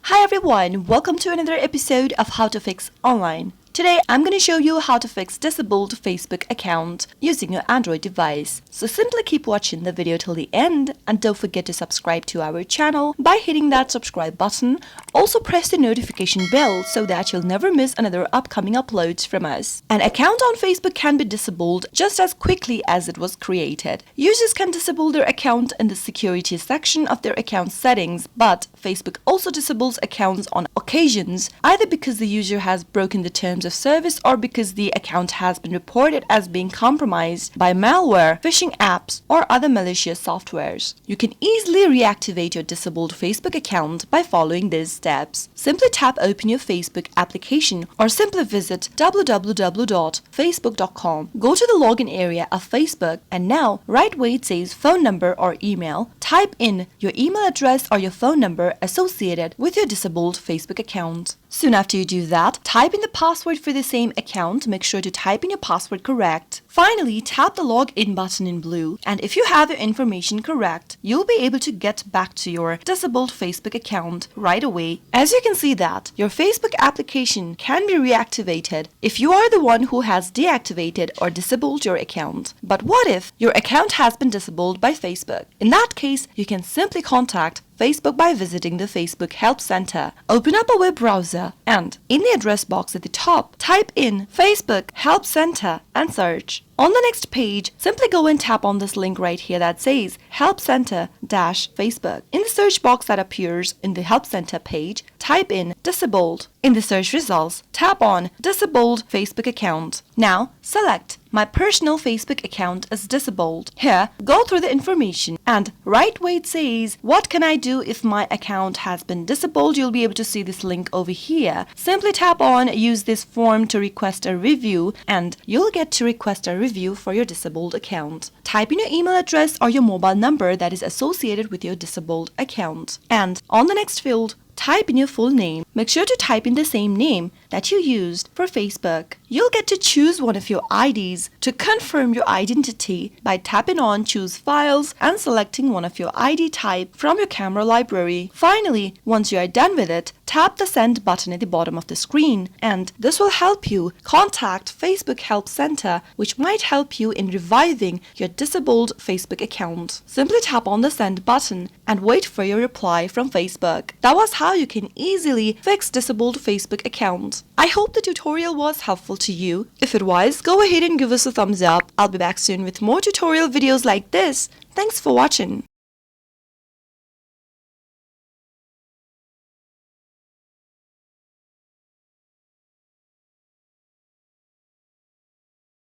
Hi everyone, welcome to another episode of How to Fix Online. Today I'm going to show you how to fix disabled Facebook account using your Android device. So simply keep watching the video till the end and don't forget to subscribe to our channel by hitting that subscribe button. Also press the notification bell so that you'll never miss another upcoming uploads from us. An account on Facebook can be disabled just as quickly as it was created. Users can disable their account in the security section of their account settings, but Facebook also disables accounts on occasions, either because the user has broken the terms of service or because the account has been reported as being compromised by malware, phishing apps, or other malicious softwares. You can easily reactivate your disabled Facebook account by following these steps. Simply tap open your Facebook application or simply visit www.facebook.com. Go to the login area of Facebook and now right where it says phone number or email, type in your email address or your phone number associated with your disabled Facebook account. Soon after you do that, type in the password for the same account. Make sure to type in your password correct. Finally, tap the login button in blue, and if you have your information correct, you'll be able to get back to your disabled Facebook account right away. As you can see that your Facebook application can be reactivated if you are the one who has deactivated or disabled your account. But what if your account has been disabled by Facebook? In that case, you can simply contact Facebook by visiting the Facebook Help Center. Open up a web browser and in the address box at the top, type in Facebook Help Center and search. On the next page, simply go and tap on this link right here that says Help Center-Facebook. In the search box that appears in the Help Center page, type in disabled. In the search results, tap on disabled Facebook account. Now, select my personal Facebook account is disabled. Here, go through the information and right where it says what can I do if my account has been disabled, you'll be able to see this link over here. Simply tap on use this form to request a review and you'll get to request a review for your disabled account. Type in your email address or your mobile number that is associated with your disabled account. And on the next field, type in your full name. Make sure to type in the same name that you used for Facebook. You'll get to choose one of your IDs to confirm your identity by tapping on Choose Files and selecting one of your ID type from your camera library. Finally, once you are done with it, tap the Send button at the bottom of the screen and this will help you contact Facebook Help Center, which might help you in reviving your disabled Facebook account. Simply tap on the Send button and wait for your reply from Facebook. That was how you can easily fix disabled Facebook account. I hope the tutorial was helpful to you. If it was, go ahead and give us a thumbs up. I'll be back soon with more tutorial videos like this. Thanks for watching.